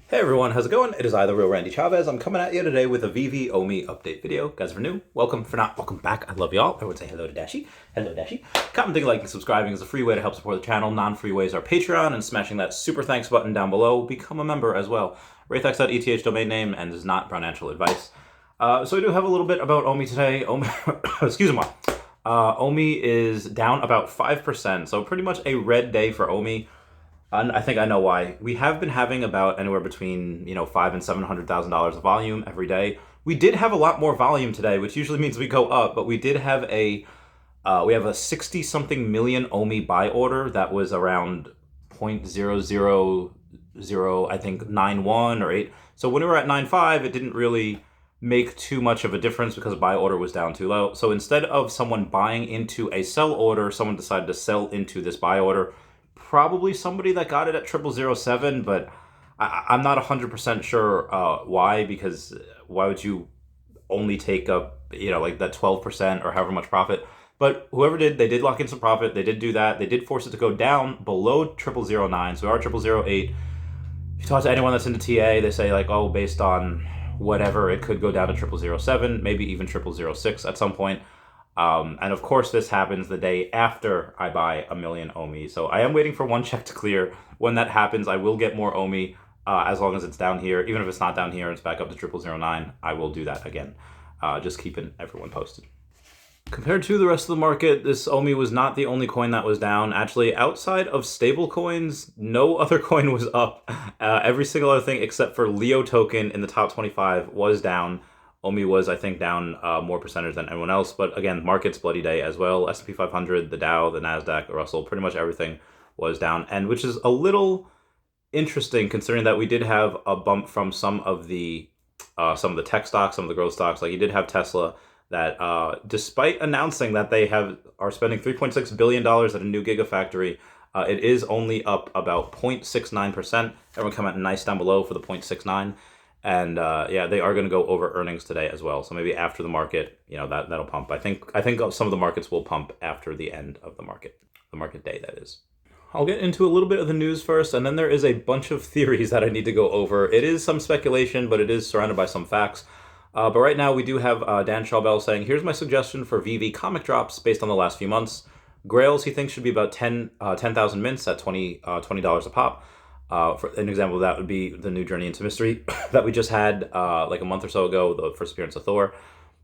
Hey everyone, how's it going? It is I, the real Randy Chavez. I'm coming at you today with a VeeVee OMI update video. Guys, if you're new, welcome. For not, welcome back. I love y'all. Everyone say hello to Dashi. Hello, Dashi. Commenting, liking, subscribing is a free way to help support the channel. Non-free ways are Patreon and smashing that super thanks button down below. Become a member as well. Raythex.eth domain name and is not financial advice. So we do have a little bit about OMI today. OMI, excuse me. OMI is down about 5%, so pretty much a red day for OMI. And I think I know why. We have been having about anywhere between $500,000 and $700,000 of volume every day. We did have a lot more volume today, which usually means we go up, but we did have a 60-something million OMI buy order that was around 0.000, I think 91 or 8. So when we were at 9.5, it didn't really make too much of a difference because buy order was down too low. So instead of someone buying into a sell order, someone decided to sell into this buy order. Probably somebody that got it at 0007, but I'm not 100% sure why, because why would you only take up, like that 12% or however much profit? But whoever did, they did lock in some profit. They did do that. They did force it to go down below 0009. So we are 0008. If you talk to anyone that's into TA, they say like, oh, based on whatever, it could go down to 0007, maybe even 0006 at some point. And of course, this happens the day after I buy a million OMI. So I am waiting for one check to clear. When that happens, I will get more OMI as long as it's down here. Even if it's not down here, it's back up to 0009, I will do that again. Just keeping everyone posted. Compared to the rest of the market, this OMI was not the only coin that was down. Actually, outside of stable coins, no other coin was up. Every single other thing except for Leo token in the top 25 was down. OMI was, I think, down more percentage than anyone else. But again, market's bloody day as well. S&P 500, the Dow, the Nasdaq, the Russell, pretty much everything was down. And which is a little interesting considering that we did have a bump from some of the tech stocks, some of the growth stocks. Like you did have Tesla that despite announcing that they are spending $3.6 billion at a new gigafactory, it is only up about 0.69%. Everyone comment nice down below for the 0.69. And yeah, they are going to go over earnings today as well. So maybe after the market, that'll pump. I think some of the markets will pump after the end of the market day, that is. I'll get into a little bit of the news first, and then there is a bunch of theories that I need to go over. It is some speculation, but it is surrounded by some facts. But right now we do have Dan Schawbel saying, here's my suggestion for VeeVee comic drops based on the last few months. Grails, he thinks, should be about 10,000 mints at $20 a pop. For an example of that would be the new Journey into Mystery that we just had like a month or so ago, the first appearance of Thor.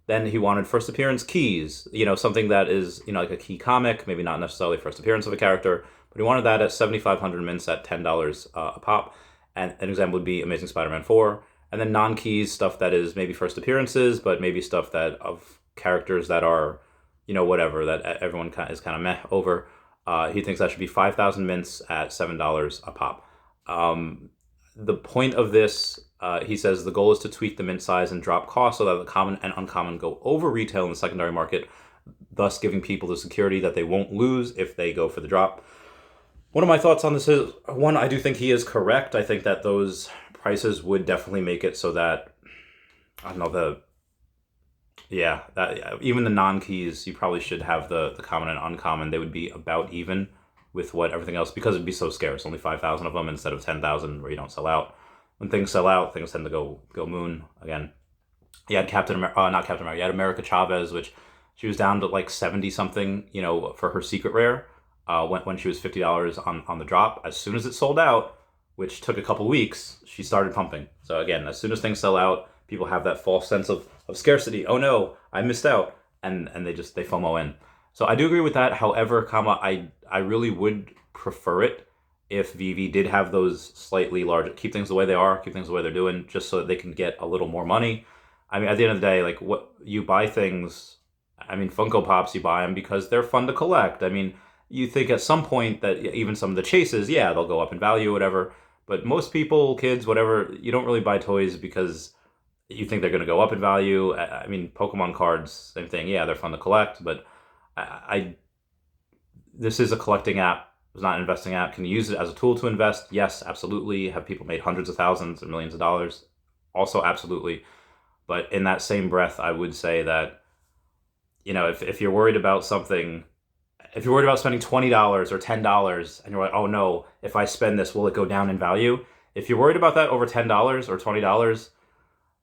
Then he wanted first appearance keys, something that is, like a key comic, maybe not necessarily first appearance of a character, but he wanted that at 7,500 mints at $10 a pop. And an example would be Amazing Spider-Man 4. And then non-keys, stuff that is maybe first appearances, but maybe stuff that of characters that are, whatever, that everyone is kind of meh over. He thinks that should be 5,000 mints at $7 a pop. The point of this, he says, the goal is to tweak the mint size and drop costs so that the common and uncommon go over retail in the secondary market, thus giving people the security that they won't lose if they go for the drop. One of my thoughts on this is, one, I do think he is correct. I think that those prices would definitely make it so that, I don't know, even the non-keys, you probably should have the common and uncommon. They would be about even with what everything else, because it'd be so scarce, only 5,000 of them instead of 10,000 where you don't sell out. When things sell out, things tend to go moon again. You had not Captain America, you had America Chavez, which she was down to like 70 something, for her secret rare, when she was $50 on the drop. As soon as it sold out, which took a couple weeks, she started pumping. So again, as soon as things sell out, people have that false sense of scarcity. Oh no, I missed out. And they FOMO in. So I do agree with that. However, I really would prefer it if VeeVee did have those slightly larger, keep things the way they are, keep things the way they're doing, just so that they can get a little more money. I mean, at the end of the day, like what you buy things, I mean, Funko Pops, you buy them because they're fun to collect. I mean, you think at some point that even some of the chases, yeah, they'll go up in value or whatever. But most people, kids, whatever, you don't really buy toys because you think they're going to go up in value. I mean, Pokemon cards, same thing. Yeah, they're fun to collect, but this is a collecting app. It's not an investing app. Can you use it as a tool to invest? Yes, absolutely. Have people made hundreds of thousands and millions of dollars? Also, absolutely. But in that same breath, I would say that, if you're worried about something, if you're worried about spending $20 or $10 and you're like, oh no, if I spend this, will it go down in value? If you're worried about that over $10 or $20,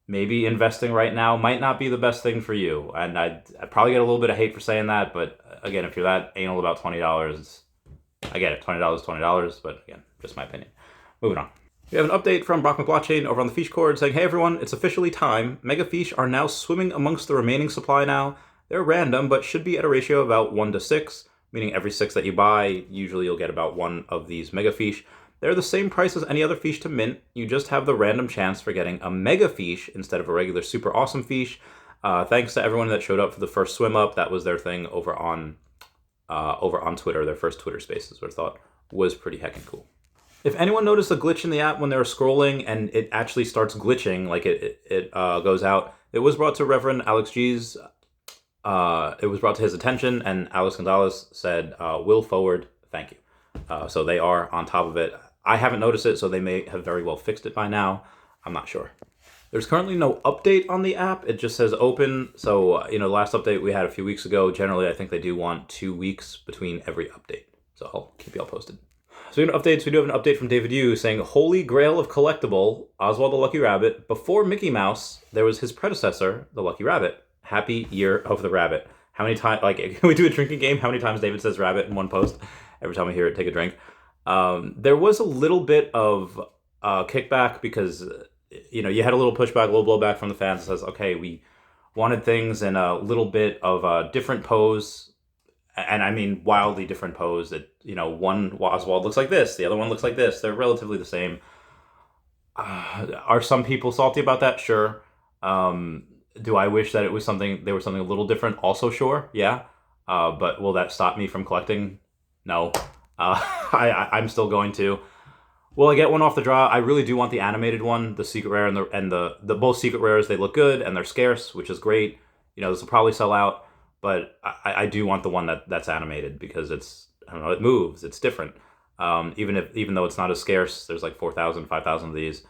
maybe investing right now might not be the best thing for you. And I'd probably get a little bit of hate for saying that, but again, if you're that anal about $20, I get it. $20, $20, but again, just my opinion. Moving on. We have an update from Brock McBlockchain over on the Feesh Cord saying, hey everyone, it's officially time. Mega Feesh are now swimming amongst the remaining supply now. They're random, but should be at a ratio of about 1 to 6, meaning every 6 that you buy, usually you'll get about 1 of these Mega Feesh. They're the same price as any other Feesh to mint. You just have the random chance for getting a Mega Feesh instead of a regular super awesome Feesh. Thanks to everyone that showed up for the first swim up. That was their thing over on Twitter, their first Twitter Spaces, which I thought was pretty heckin' cool. If anyone noticed a glitch in the app when they were scrolling and it actually starts glitching, like it goes out, it was brought to Reverend Alex G's. It was brought to his attention, and Alex Gonzalez said, "Will forward, thank you." So they are on top of it. I haven't noticed it, so they may have very well fixed it by now. I'm not sure. There's currently no update on the app. It just says open. So, the last update we had a few weeks ago, generally I think they do want 2 weeks between every update. So I'll keep you all posted. So we have updates. We do have an update from David Yu saying, Holy Grail of Collectible, Oswald the Lucky Rabbit. Before Mickey Mouse, there was his predecessor, the Lucky Rabbit. Happy Year of the Rabbit. How many times, can we do a drinking game? How many times David says rabbit in one post? Every time I hear it, take a drink. There was a little bit of kickback because, you had a little pushback, a little blowback from the fans that says, okay, we wanted things in a little bit of a different pose. And I mean wildly different pose that, one Oswald looks like this, the other one looks like this. They're relatively the same. Are some people salty about that? Sure. Do I wish that they were something a little different? Also sure, yeah. But will that stop me from collecting? No. I'm still going to. Will I get one off the draw? I really do want the animated one, the secret rare and the both secret rares. They look good and they're scarce, which is great. This will probably sell out. But I do want the one that's animated because it moves, it's different. Even though it's not as scarce, there's like 4,000, 5,000 of these.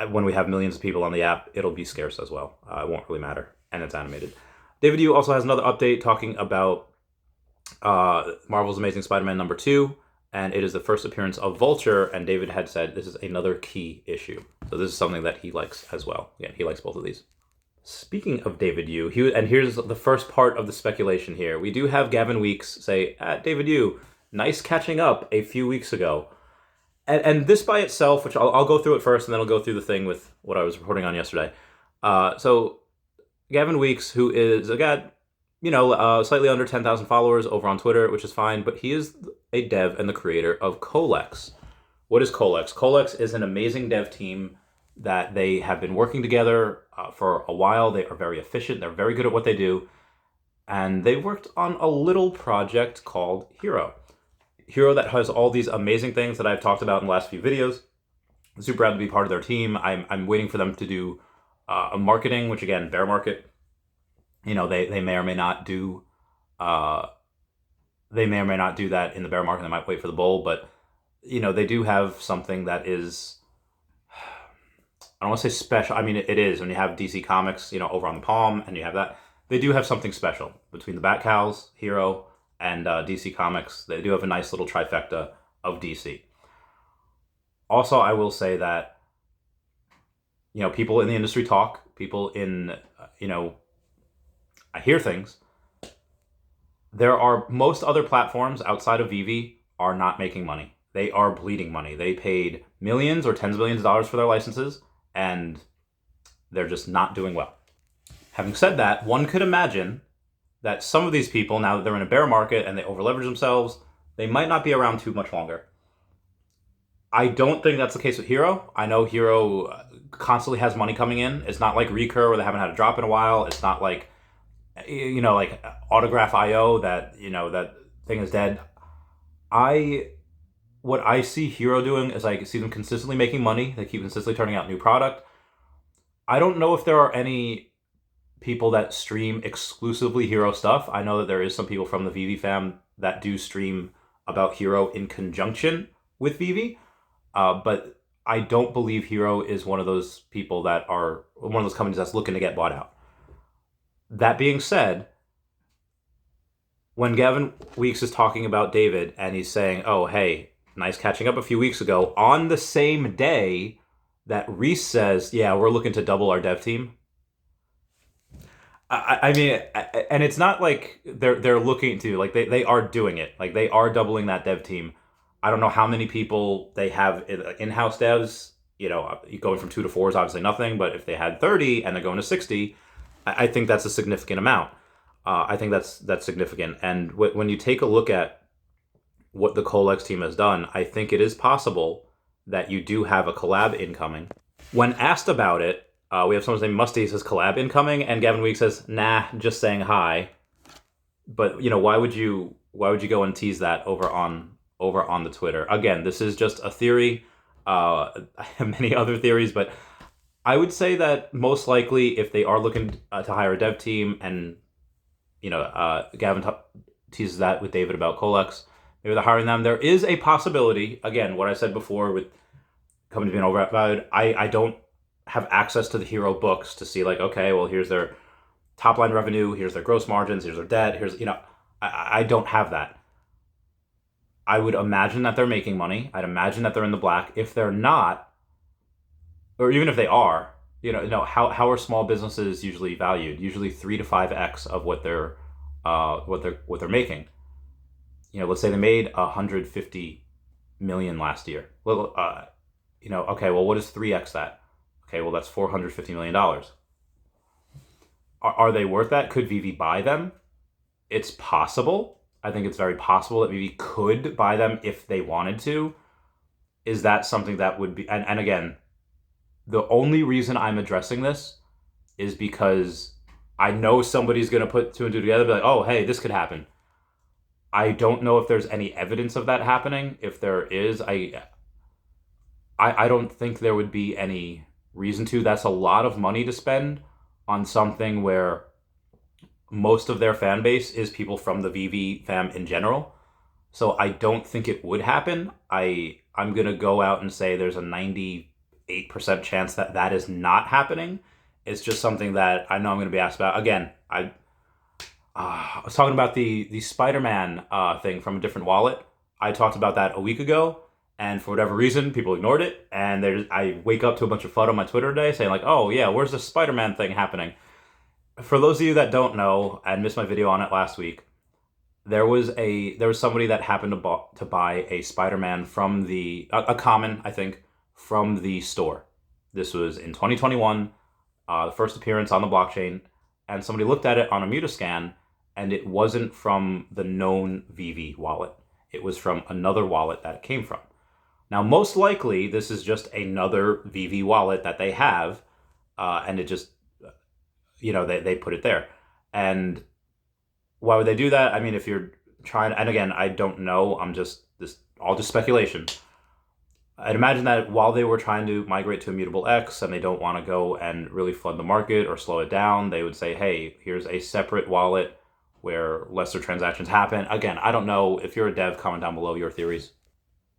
When we have millions of people on the app, it'll be scarce as well. It won't really matter, and it's animated. David Yu also has another update talking about Marvel's Amazing Spider-Man #2, and it is the first appearance of Vulture, and David had said this is another key issue. So this is something that he likes as well. Yeah, he likes both of these. Speaking of David Yu, and here's the first part of the speculation here. We do have Gavin Weeks say, David Yu, nice catching up a few weeks ago. And this by itself, which I'll go through it first, and then I'll go through the thing with what I was reporting on yesterday. So Gavin Weeks, who is a guy, slightly under 10,000 followers over on Twitter, which is fine, but he is a dev and the creator of Colex. What is Colex? Colex is an amazing dev team that they have been working together for a while. They are very efficient. They're very good at what they do. And they worked on a little project called Hero. Hero that has all these amazing things that I've talked about in the last few videos. I'm super proud to be part of their team. I'm waiting for them to do a marketing, which again, bear market. They may or may not do that in the bear market. They might wait for the bull, but they do have something that is, I don't want to say special. I mean, it is when you have DC Comics, over on the Palm, and you have that. They do have something special between the Bat Cows, Hero, and DC Comics. They do have a nice little trifecta of DC. Also, I will say that, people in the industry talk. People in, I hear things. There are most other platforms outside of VeeVee are not making money. They are bleeding money. They paid millions or tens of millions of dollars for their licenses, and they're just not doing well. Having said that, one could imagine that some of these people, now that they're in a bear market and they over-leverage themselves, they might not be around too much longer. I don't think that's the case with Hero. I know Hero constantly has money coming in. It's not like Recur where they haven't had a drop in a while. It's not like, like Autograph.io that, that thing is dead. What I see Hero doing is I see them consistently making money. They keep consistently turning out new product. I don't know if there are any people that stream exclusively Hero stuff. I know that there is some people from the VeeVee fam that do stream about Hero in conjunction with VeeVee. But I don't believe Hero is one of those people that are one of those companies that's looking to get bought out. That being said, when Gavin Weeks is talking about David and he's saying, oh, hey, nice catching up a few weeks ago, on the same day that Reese says, yeah, we're looking to double our dev team. I mean, and it's not like they're looking to, like, they are doing it. Like, they are doubling that dev team. I don't know how many people they have in-house devs. You know, going from 2 to 4 is obviously nothing, but if they had 30 and they're going to 60, I think that's a significant amount. I think that's significant. And when you take a look at what the Colex team has done, I think it is possible that you do have a collab incoming. When asked about it, we have someone's name Musty says collab incoming, and Gavin Week says, nah, just saying hi. But, you know, why would you go and tease that over on the Twitter? Again, this is just a theory. I have many other theories, but I would say that most likely, if they are looking to hire a dev team, and, you know, Gavin teases that with David about Colex, maybe they're hiring them. There is a possibility, again, what I said before with companies being overvalued, I don't have access to the hero books to see, like, okay, well, here's their top line revenue, here's their gross margins, here's their debt, here's, you know, I don't have that. I would imagine that they're making money. I'd imagine that they're in the black. If they're not, or even if they are, you know, no, how are small businesses usually valued? Usually 3 to 5x of what they're making. You know, let's say they made 150 million last year. Well, you know, okay, well, what is 3x that? Okay, well, that's $450 million. Are they worth that? Could VeeVee buy them? It's possible. I think it's very possible that VeeVee could buy them if they wanted to. Is that something that would be... And again, the only reason I'm addressing this is because I know somebody's going to put 2 and 2 together and be like, oh, hey, this could happen. I don't know if there's any evidence of that happening. If there is, I don't think there would be any reason to. That's a lot of money to spend on something where most of their fan base is people from the VeeVee fam in general. So I don't think it would happen. I'm going to go out and say there's a 98% chance that that is not happening. It's just something that I know I'm going to be asked about. Again, I was talking about the Spider-Man thing from a different wallet. I talked about that a week ago, and for whatever reason, people ignored it. And I wake up to a bunch of FUD on my Twitter today saying, like, oh yeah, where's the Spider-Man thing happening? For those of you that don't know and missed my video on it last week, there was somebody that happened to buy a Spider-Man from a common, I think, from the store. This was in 2021, the first appearance on the blockchain, and somebody looked at it on a Mutascan, and it wasn't from the known VeeVee wallet. It was from another wallet that it came from. Now, most likely, this is just another VeeVee wallet that they have, and it just, you know, they put it there. And why would they do that? I mean, if you're trying, and again, I don't know, all just speculation. I'd imagine that while they were trying to migrate to Immutable X and they don't want to go and really flood the market or slow it down, they would say, hey, here's a separate wallet where lesser transactions happen. Again, I don't know. If you're a dev, comment down below your theories.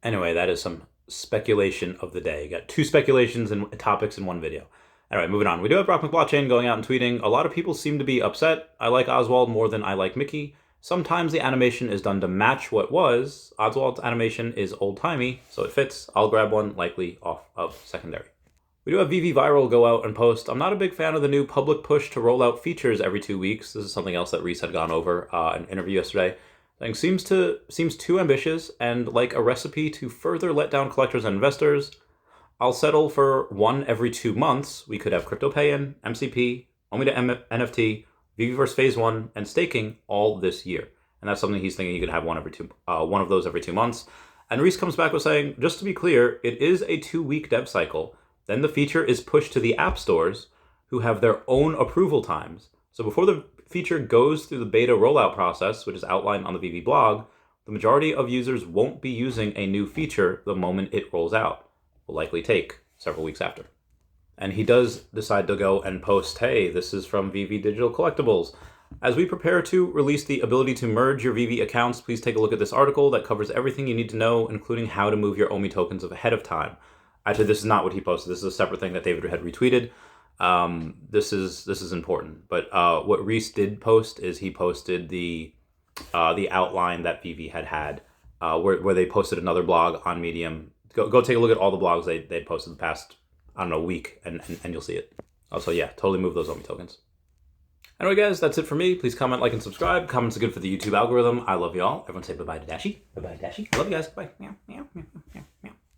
Anyway, that is some speculation of the day. Got 2 speculations and topics in one video. Anyway, moving on. We do have Brock McBlockchain going out and tweeting. A lot of people seem to be upset. I like Oswald more than I like Mickey. Sometimes the animation is done to match what was. Oswald's animation is old-timey, so it fits. I'll grab one, likely off of secondary. We do have VeeVee Viral go out and post. I'm not a big fan of the new public push to roll out features every 2 weeks. This is something else that Reese had gone over in an interview yesterday. I think seems too ambitious and like a recipe to further let down collectors and investors. I'll settle for one every 2 months. We could have crypto pay-in, MCP, OMI to NFT, VeeVee versus Phase 1, and staking all this year. And that's something he's thinking he could have one of those every 2 months. And Reese comes back with saying, just to be clear, it is a 2-week dev cycle. Then the feature is pushed to the app stores, who have their own approval times. So before the feature goes through the beta rollout process, which is outlined on the VeeVee blog, the majority of users won't be using a new feature the moment it rolls out. Will likely take several weeks after. And he does decide to go and post, hey, this is from VeeVee Digital Collectibles. As we prepare to release the ability to merge your VeeVee accounts, please take a look at this article that covers everything you need to know, including how to move your OMI tokens ahead of time. Actually, this is not what he posted. This is a separate thing that David had retweeted. This is important. But what Reese did post is he posted the outline that VeeVee had where they posted another blog on Medium. Go take a look at all the blogs they posted the past, I don't know, week, and you'll see it. Also, yeah, totally move those OMI tokens. Anyway, guys, that's it for me. Please comment, like, and subscribe. Comments are good for the YouTube algorithm. I love y'all. Everyone say bye-bye to Dashi. Bye-bye, Dashi. I love you guys. Bye. Meow, meow, meow.